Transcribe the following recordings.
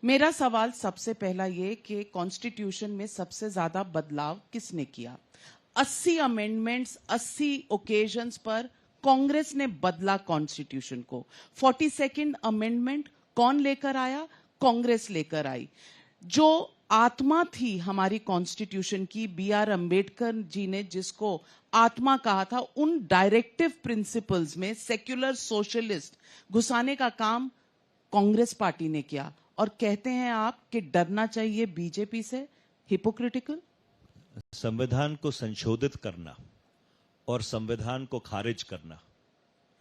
मेरा सवाल सबसे पहला ये कि कॉन्स्टिट्यूशन में सबसे ज्यादा बदलाव किसने किया? 80 अमेंडमेंट्स 80 ओकेजन्स पर कांग्रेस ने बदला कॉन्स्टिट्यूशन को। 42nd अमेंडमेंट कौन लेकर आया? कांग्रेस लेकर आई। जो आत्मा थी हमारी कॉन्स्टिट्यूशन की, B.R. अंबेडकर जी ने जिसको आत्मा कहा था, उन डायरेक्टिव प्रिंसिपल्स में सेक्युलर सोशलिस्ट घुसाने का काम कांग्रेस पार्टी ने किया। और कहते हैं आप कि डरना चाहिए बीजेपी से। हिपोक्रिटिकल। संविधान को संशोधित करना और संविधान को खारिज करना,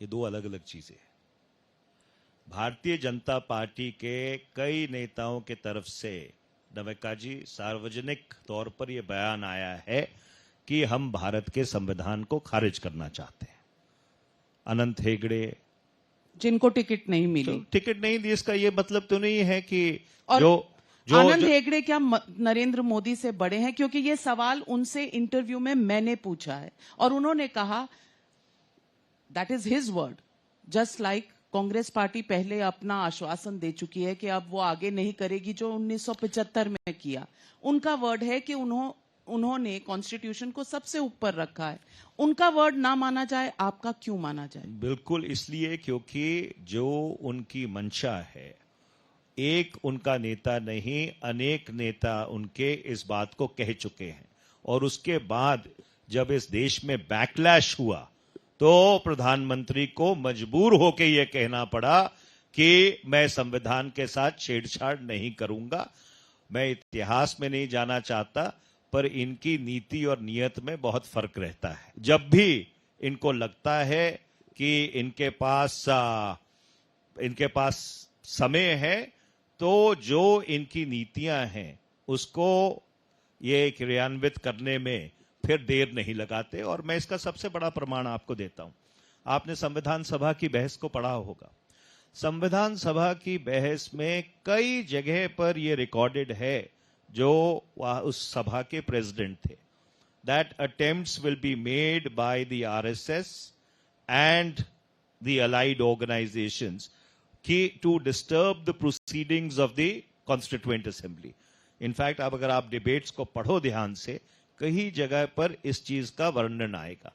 ये दो अलग अलग चीजें हैं। भारतीय जनता पार्टी के कई नेताओं के तरफ से नवेका जी सार्वजनिक तौर पर यह बयान आया है कि हम भारत के संविधान को खारिज करना चाहते हैं। अनंत हेगड़े, जिनको टिकट नहीं मिली, टिकट नहीं दी, इसका यह मतलब तो नहीं है कि आनंद हेगड़े क्या नरेंद्र मोदी से बड़े हैं? क्योंकि ये सवाल उनसे इंटरव्यू में मैंने पूछा है और उन्होंने कहा, that is his word, just like Congress party पहले अपना आश्वासन दे चुकी है कि अब वो आगे नहीं करेगी जो 1975 में किया। उनका वर्ड है कि उन्होंने कॉन्स्टिट्यूशन को सबसे ऊपर रखा है। उनका वर्ड ना माना जाए, आपका क्यों माना जाए? बिल्कुल इसलिए क्योंकि जो उनकी मंशा है, एक उनका नेता नहीं अनेक नेता उनके इस बात को कह चुके हैं। और उसके बाद जब इस देश में बैकलैश हुआ तो प्रधानमंत्री को मजबूर होकर यह कहना पड़ा कि मैं संविधान के साथ छेड़छाड़ नहीं करूंगा। मैं इतिहास में नहीं जाना चाहता, पर इनकी नीति और नियत में बहुत फर्क रहता है। जब भी इनको लगता है कि इनके पास समय है, तो जो इनकी नीतियां हैं उसको ये क्रियान्वित करने में फिर देर नहीं लगाते। और मैं इसका सबसे बड़ा प्रमाण आपको देता हूं। आपने संविधान सभा की बहस को पढ़ा होगा। संविधान सभा की बहस में कई जगह पर यह रिकॉर्डेड है, जो उस सभा के प्रेसिडेंट थे, that attempts will be made by the RSS and the allied organisations की to disturb the proceedings of the constituent assembly. In fact अब अगर आप डिबेट्स को पढ़ो ध्यान से, कई जगह पर इस चीज का वर्णन आएगा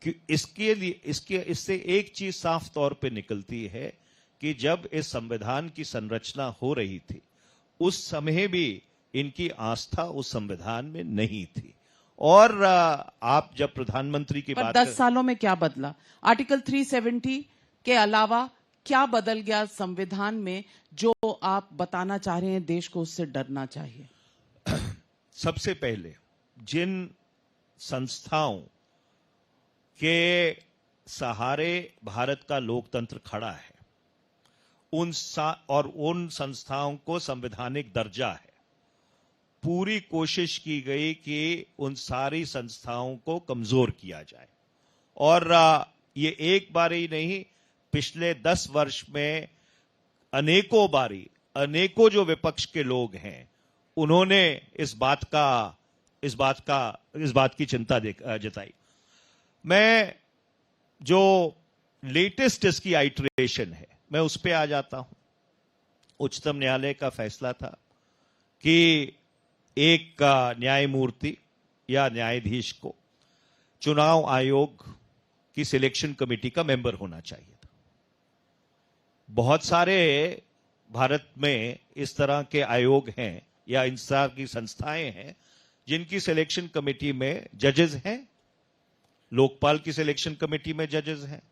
कि इससे एक चीज साफ तौर पे निकलती है कि जब इस संविधान की संरचना हो रही थी, उस समय भी इनकी आस्था उस संविधान में नहीं थी। और आप जब प्रधानमंत्री की बात 10 सालों में क्या बदला? आर्टिकल 370 के अलावा क्या बदल गया संविधान में जो आप बताना चाह रहे हैं देश को उससे डरना चाहिए? सबसे पहले जिन संस्थाओं के सहारे भारत का लोकतंत्र खड़ा है, उन संस्थाओं को संवैधानिक दर्जा है। पूरी कोशिश की गई कि उन सारी संस्थाओं को कमजोर किया जाए। और ये एक बार ही नहीं, पिछले 10 वर्ष में अनेकों बारी अनेकों जो विपक्ष के लोग हैं उन्होंने इस बात की चिंता जताई। मैं जो लेटेस्ट इसकी आइटरेशन है, मैं उस पे आ जाता हूं। उच्चतम न्यायालय का फैसला था कि एक न्यायमूर्ति या न्यायाधीश को चुनाव आयोग की सिलेक्शन कमेटी का मेंबर होना चाहिए था। बहुत सारे भारत में इस तरह के आयोग हैं या इन तरह की संस्थाएं हैं जिनकी सिलेक्शन कमेटी में जजेस हैं। लोकपाल की सिलेक्शन कमेटी में जजेस हैं।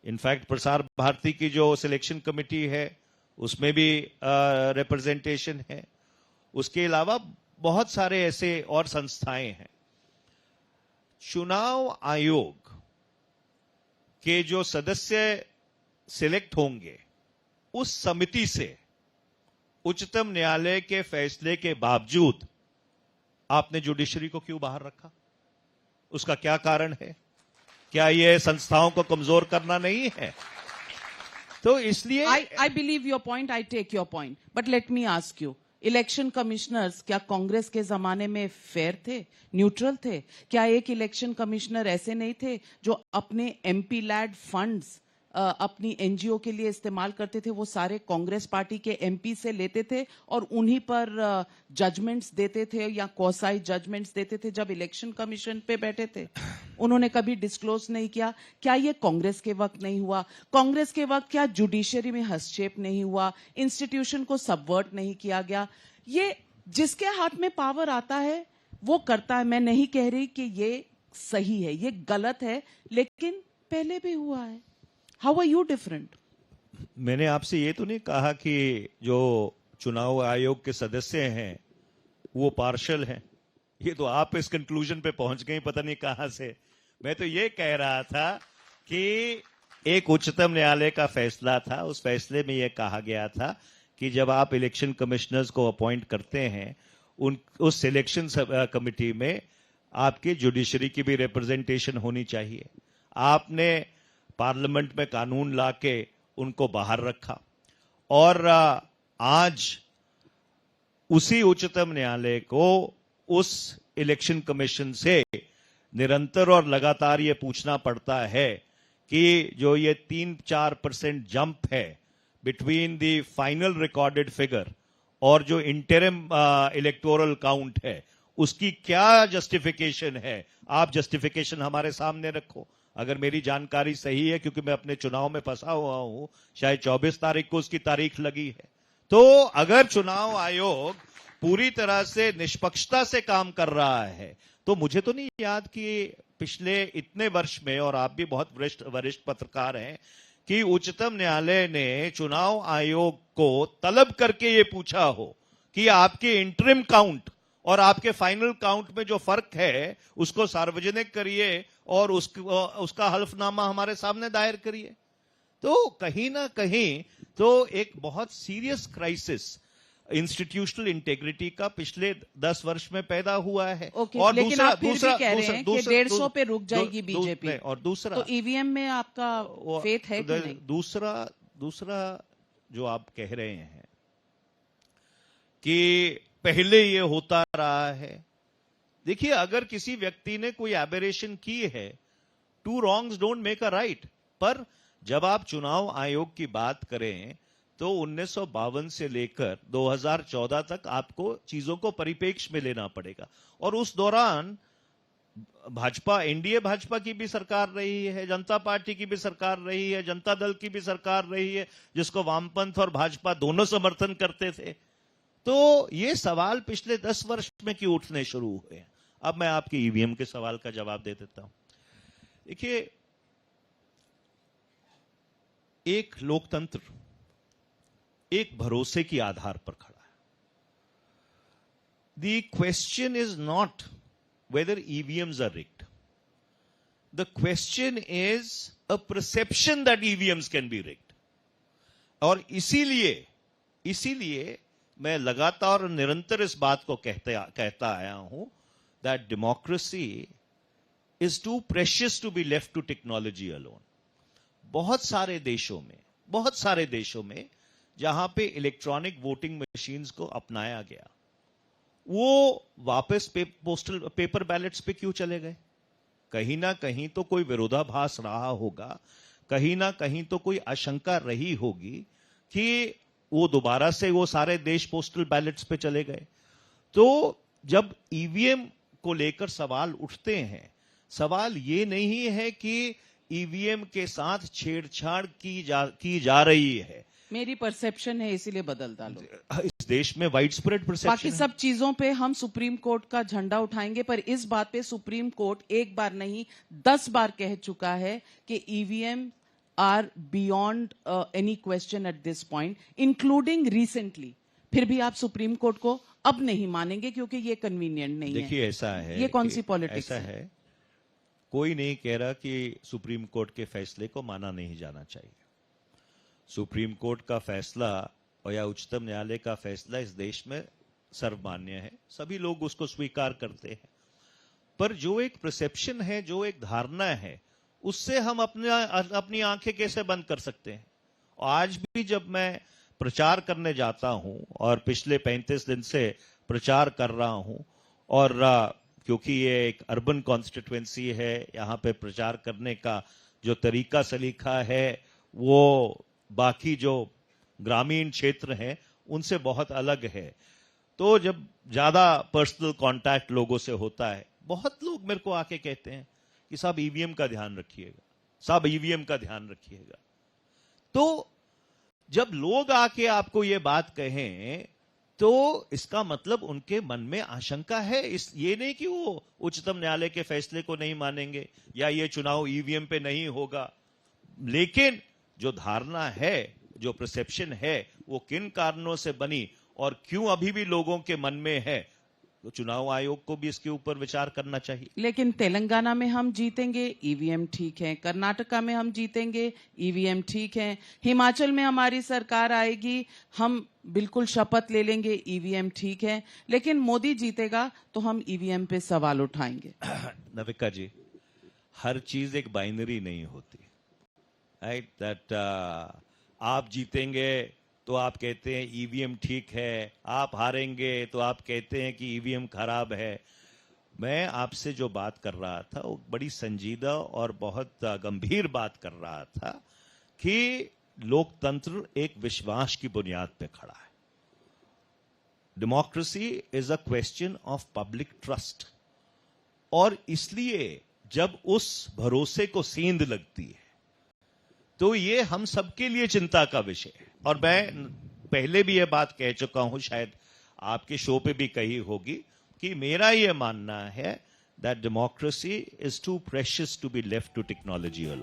इनफैक्ट प्रसार भारती की जो सिलेक्शन कमेटी है उसमें भी रिप्रेजेंटेशन है। उसके अलावा बहुत सारे ऐसे और संस्थाएं हैं। चुनाव आयोग के जो सदस्य सिलेक्ट होंगे, उस समिति से उच्चतम न्यायालय के फैसले के बावजूद आपने जुडिशरी को क्यों बाहर रखा? उसका क्या कारण है? क्या यह संस्थाओं को कमजोर करना नहीं है? तो इसलिए I believe your point, I take your point, but let me ask you, election commissioners क्या कांग्रेस के जमाने में फेयर थे, न्यूट्रल थे? क्या एक इलेक्शन कमिश्नर ऐसे नहीं थे जो अपने MP लैड फंड्स अपनी एनजीओ के लिए इस्तेमाल करते थे वो सारे कांग्रेस पार्टी के एमपी से लेते थे और उन्हीं पर जजमेंट्स देते थे या क्वासाई जजमेंट्स देते थे जब इलेक्शन कमीशन पे बैठे थे? उन्होंने कभी डिस्क्लोज नहीं किया। क्या ये कांग्रेस के वक्त नहीं हुआ? कांग्रेस के वक्त क्या जुडिशरी में हस्तक्षेप नहीं हुआ? इंस्टीट्यूशन को सबवर्ट नहीं किया गया? ये जिसके हाथ में पावर आता है वो करता है। मैं नहीं कह रही कि ये सही है, ये गलत है, लेकिन पहले भी हुआ है। How are you different? मैंने आपसे ये तो नहीं कहा कि जो चुनाव आयोग के सदस्य हैं वो पार्शल हैं। ये तो आप इस कंक्लूजन पे पहुंच गए पता नहीं कहां से। मैं तो ये कह रहा था कि एक उच्चतम न्यायालय का फैसला था, उस फैसले में यह कहा गया था कि जब आप इलेक्शन कमिश्नर्स को अपॉइंट करते हैं उस सिलेक्शन कमिटी में आपके जुडिशरी की भी रिप्रेजेंटेशन होनी चाहिए। आपने पार्लियामेंट में कानून लाके उनको बाहर रखा और आज उसी उच्चतम न्यायालय को उस इलेक्शन कमीशन से निरंतर और लगातार ये पूछना पड़ता है कि जो ये 3-4% जंप है between the final recorded figure और जो इंटरिम इलेक्टोरल काउंट है उसकी क्या जस्टिफिकेशन है। आप जस्टिफिकेशन हमारे सामने रखो। अगर मेरी जानकारी सही है, क्योंकि मैं अपने चुनाव में फंसा हुआ हूं, शायद 24 तारीख को उसकी तारीख लगी है, तो अगर चुनाव आयोग पूरी तरह से निष्पक्षता से काम कर रहा है तो मुझे तो नहीं याद कि पिछले इतने वर्ष में, और आप भी बहुत वरिष्ठ पत्रकार हैं, कि उच्चतम न्यायालय ने चुनाव आयोग को तलब करके ये पूछा हो कि आपके इंटरिम काउंट और आपके फाइनल काउंट में जो फर्क है उसको सार्वजनिक करिए और उसका हल्फनामा हमारे सामने दायर करिए। तो कहीं ना कहीं तो एक बहुत सीरियस क्राइसिस इंस्टीट्यूशनल इंटेग्रिटी का पिछले 10 वर्ष में पैदा हुआ है। और लेकिन आप फिर भी कह रहे हैं कि 150 पे रुक जाएगी बीजेपी। और दूसरा, तो ईवीएम में आपका फेथ है कि नहीं? दूसरा जो आप कह रहे हैं कि पहले ये होता रहा है। देखिए, अगर किसी व्यक्ति ने कोई एबेरेशन की है, 2 wrongs don't make a right, पर जब आप चुनाव आयोग की बात करें तो 1952 से लेकर 2014 तक आपको चीजों को परिप्रेक्ष्य में लेना पड़ेगा। और उस दौरान भाजपा, एनडीए भाजपा की भी सरकार रही है, जनता पार्टी की भी सरकार रही है, जनता दल की भी सरकार रही है, जिसको वामपंथ और भाजपा दोनों समर्थन करते थे। तो ये सवाल पिछले 10 वर्ष में क्यों उठने शुरू हुए। अब मैं आपके ईवीएम के सवाल का जवाब दे देता हूं। देखिए, एक लोकतंत्र एक भरोसे की आधार पर खड़ा है। The question is not whether EVMs are rigged, the question is a perception that EVMs can be rigged. और इसीलिए मैं लगातार और निरंतर इस बात को कहता आया हूं that democracy is too precious to be left to technology alone. बहुत सारे देशों में जहां पे इलेक्ट्रॉनिक वोटिंग मशीन्स को अपनाया गया, वो वापस पेपर बैलेट्स पे क्यों चले गए? कहीं ना कहीं तो कोई विरोधाभास रहा होगा, कहीं ना कहीं तो कोई आशंका रही होगी कि वो दोबारा से वो सारे देश पोस्टल बैलेट्स पे चले गए। तो जब ईवीएम को लेकर सवाल उठते हैं, सवाल ये नहीं है कि ईवीएम के साथ छेड़छाड़ की जा रही है। मेरी परसेप्शन है, इसीलिए बदल डालो। इस देश में वाइड स्प्रेड परसेप्शन। बाकी सब चीजों पे हम सुप्रीम कोर्ट का झंडा उठाएंगे, पर इस बात पे सुप्रीम कोर्ट एक बार नहीं 10 बार कह चुका है कि EVM are beyond any question at this point, including recently. फिर भी आप सुप्रीम कोर्ट को अब नहीं मानेंगे क्योंकि ये कन्वीनियंट नहीं है। देखिए, ऐसा है, ये कौन सी पॉलिटिक्स है? कोई नहीं कह रहा कि सुप्रीम कोर्ट के फैसले को माना नहीं जाना चाहिए। सुप्रीम कोर्ट का फैसला और या उच्चतम न्यायालय का फैसला इस देश में सर्वमान्य है, सभी लोग उसको स्वीकार करते हैं। पर जो एक परसेप्शन है, जो एक धारणा है, उससे हम अपनी आंखें कैसे बंद कर सकते हैं? आज भी जब मैं प्रचार करने जाता हूं, और पिछले 35 दिन से प्रचार कर रहा हूं, और क्योंकि ये एक अर्बन कॉन्स्टिट्यूएंसी है, यहां पे प्रचार करने का जो तरीका सलीका है वो बाकी जो ग्रामीण क्षेत्र हैं उनसे बहुत अलग है। तो जब ज्यादा पर्सनल कांटेक्ट लोगों से होता है, बहुत लोग मेरे को आके कहते हैं कि साहब ईवीएम का ध्यान रखिएगा, साहब ईवीएम का ध्यान रखिएगा। तो जब लोग आके आपको ये बात कहें तो इसका मतलब उनके मन में आशंका है। इस ये नहीं कि वो उच्चतम न्यायालय के फैसले को नहीं मानेंगे या ये चुनाव ईवीएम पे नहीं होगा, लेकिन जो धारणा है, जो परसेप्शन है, वो किन कारणों से बनी और क्यों अभी भी लोगों के मन में है, तो चुनाव आयोग को भी इसके ऊपर विचार करना चाहिए। लेकिन तेलंगाना में हम जीतेंगे, ईवीएम ठीक है। कर्नाटका में हम जीतेंगे, ईवीएम ठीक है। हिमाचल में हमारी सरकार आएगी, हम बिल्कुल शपथ ले लेंगे, ईवीएम ठीक है। लेकिन मोदी जीतेगा तो हम ईवीएम पे सवाल उठाएंगे। नविका जी, हर चीज एक बाइनरी नहीं होती, राइट? दैट आप जीतेंगे तो आप कहते हैं ईवीएम ठीक है, आप हारेंगे तो आप कहते हैं कि ईवीएम खराब है। मैं आपसे जो बात कर रहा था वो बड़ी संजीदा और बहुत गंभीर बात कर रहा था कि लोकतंत्र एक विश्वास की बुनियाद पे खड़ा है। Democracy is a question of public trust, और इसलिए जब उस भरोसे को सेंध लगती है तो ये हम सबके लिए चिंता का विषय है। और मैं पहले भी ये बात कह चुका हूं, शायद आपके शो पे भी कही होगी, कि मेरा ये मानना है that democracy is too precious to be left to technology alone.